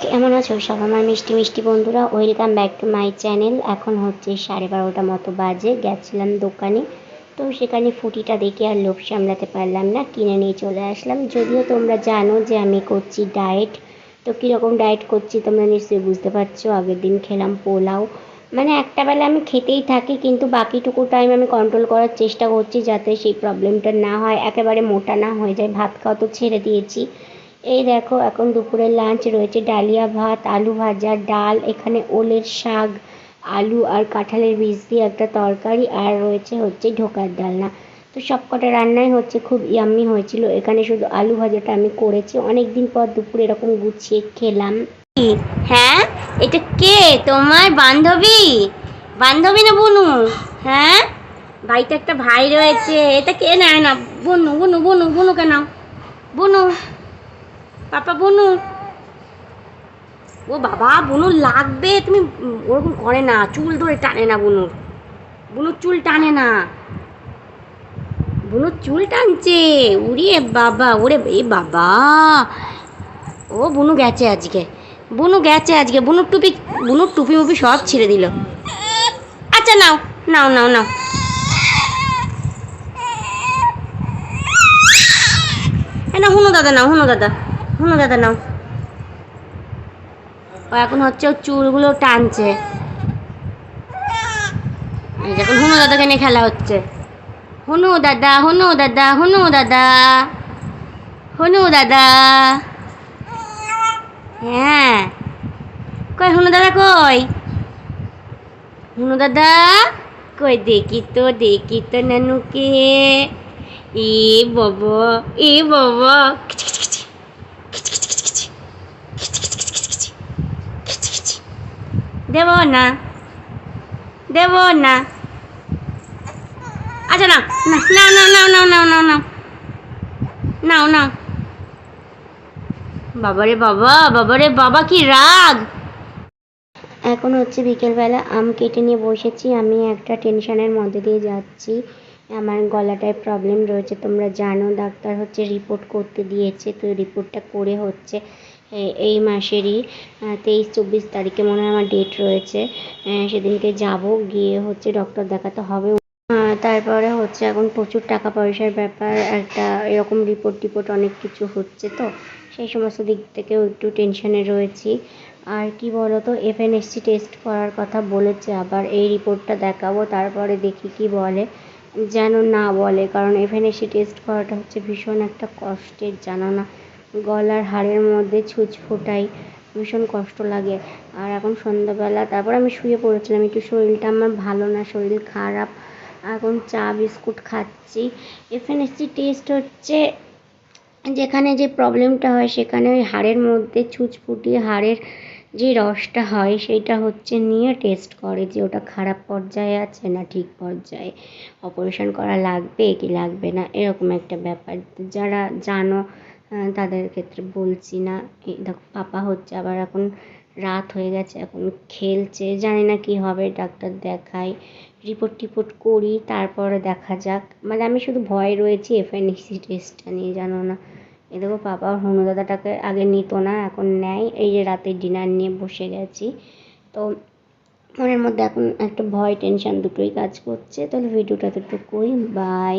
কেমন আছো সব আমার মিষ্টি মিষ্টি বন্ধুরা? Welcome back to my channel. এখন হচ্ছে 12:30 মতো বাজে। গেছিলাম দোকানে, তো সেখানে ফুটিটা দেখে আর লোভ সামলাতে পারলাম না, কিনে নিয়ে চলে আসলাম। যদিও তোমরা জানো যে আমি করছি ডায়েট, তো কীরকম ডায়েট করছি তোমরা নিশ্চয়ই বুঝতে পারছো। আগের দিন খেলাম পোলাও, মানে একটা বেলা আমি খেতেই থাকি, কিন্তু বাকিটুকু টাইম আমি কন্ট্রোল করার চেষ্টা করছি যাতে সেই প্রবলেমটা না হয়, একেবারে মোটা না হয়ে যায়। ভাত খাওয়া তো ছেড়ে দিয়েছি। এই দেখো এখন দুপুরের লাঞ্চ রয়েছে ডালিয়া ভাত, আলু ভাজা, ডাল, এখানে ওলের শাক, আলু আর কাঁঠালের বীজ দিয়ে একটা তরকারি, আর হচ্ছে ঢোকার ডালনা। তো সব কটা রান্নাই হচ্ছে খুব ইয়াম্মি হয়েছিল। এখানে শুধু আলু ভাজাটা আমি করেছি, অনেক দিন পর দুপুরে এরকম গুছিয়ে খেলাম। হ্যাঁ, এটা কে? তোমার বান্ধবী? বান্ধবী না বুনু? হ্যাঁ, বাড়িতে একটা ভাই রয়েছে। এটা কে? না না, বুনু বুনু বুনু বুনু কেন? বুনু, পাপা বুনু। ও বাবা, বুনুর লাগবে। তুমি ওরকম করে না, চুল ধরে টানে না বুনুর। বুনুর চুল টানে না, বুনুর চুল টানছে। উড়ে বাবা, ওরে এ বাবা। ও বুনু গেছে আজকে, বুনু গেছে আজকে। বুনুর টুপি মুপি সব ছিঁড়ে দিল। আচ্ছা নাও নাও নাও নাও। না, হুনু দাদা নাও, হুনু দাদা, হুনু দাদা নাও। ও এখন হচ্ছে ওর চুলগুলো টানছে। এখন হুনু দাদাকে নিয়ে খেলা হচ্ছে। হুনু দাদা, হুনু দাদা, হুনু দাদা, হুনু দাদা। হ্যাঁ, কই হুনু দাদা কই? হুনু দাদা কই? দেখি তো নানুকে। এ বাবা, এ বাবা। দেব না, দেব না। আচ্ছা না, নাও নাও নাও নাও নাও নাও নাও নাও নাও। বাবারে বাবা, বাবারে বাবা, কি রাগ! এখন হচ্ছে বিকেলবেলা, আম কেটে নিয়ে বসেছি। আমি একটা টেনশনের মধ্যে দিয়ে যাচ্ছি। আমার গলাটায় প্রবলেম রয়েছে, তোমরা জানো। ডাক্তার হচ্ছে রিপোর্ট করতে দিয়েছে, তো রিপোর্টটা করে হচ্ছে এই মাসেরই 23-24 তারিখে মনে হয় আমার ডেট রয়েছে। সেদিনকে যাব, গিয়ে হচ্ছে ডক্টর দেখাতে হবে। তারপরে হচ্ছে এখন প্রচুর টাকা পয়সার ব্যাপার, একটা এরকম রিপোর্ট অনেক কিছু হচ্ছে, তো সেই সমস্ত দিক থেকেও একটু টেনশনে রয়েছি। আর কি বলো তো, এফএনএসসি টেস্ট করার কথা বলেছে, আবার এই রিপোর্টটা দেখাবো, তারপরে দেখি কি বলে। যেন না বলে, কারণ এফএনএসসি টেস্ট করাটা হচ্ছে ভীষণ একটা কষ্টের, জানো না। গলার হাড়ের মধ্যে ছুঁচ ফোটাই, ভীষণ কষ্ট লাগে। আর এখন সন্ধ্যাবেলা, তারপর আমি শুয়ে পড়েছিলাম, একটু শরীরটা আমার ভালো না, শরীর খারাপ। এখন চা বিস্কুট খাচ্ছি। এফএনএসসি টেস্ট হচ্ছে যেখানে যে প্রবলেমটা হয়, সেখানে ওই হাড়ের মধ্যে ছুঁচ ফুটিয়ে হাড়ের যে রসটা হয় সেইটা হচ্ছে নিয়ে টেস্ট করে যে ওটা খারাপ পর্যায়ে আছে না ঠিক পর্যায়ে, অপারেশন করা লাগবে কি লাগবে না, এরকম একটা ব্যাপার। যারা জানো তাদের ক্ষেত্রে বলছি না। এই দেখো পাপা হচ্ছে আবার, এখন রাত হয়ে গেছে, এখন খেলছে, জানি না কি হবে। ডাক্তার দেখাই, রিপোর্ট করি, তারপরে দেখা যাক। মানে আমি শুধু ভয় রয়েছি এফএনএসসি টেস্টটা নিয়ে, জানো না। এ দেখো পাপা হনু দাদাটাকে আগে নিত না, এখন নেয়। এই যে রাতে ডিনার নিয়ে বসে গেছি, তো মনের মধ্যে এখন একটা ভয় টেনশন দুটোই কাজ করছে। তাহলে ভিডিওটা এতটুকুই, বাই।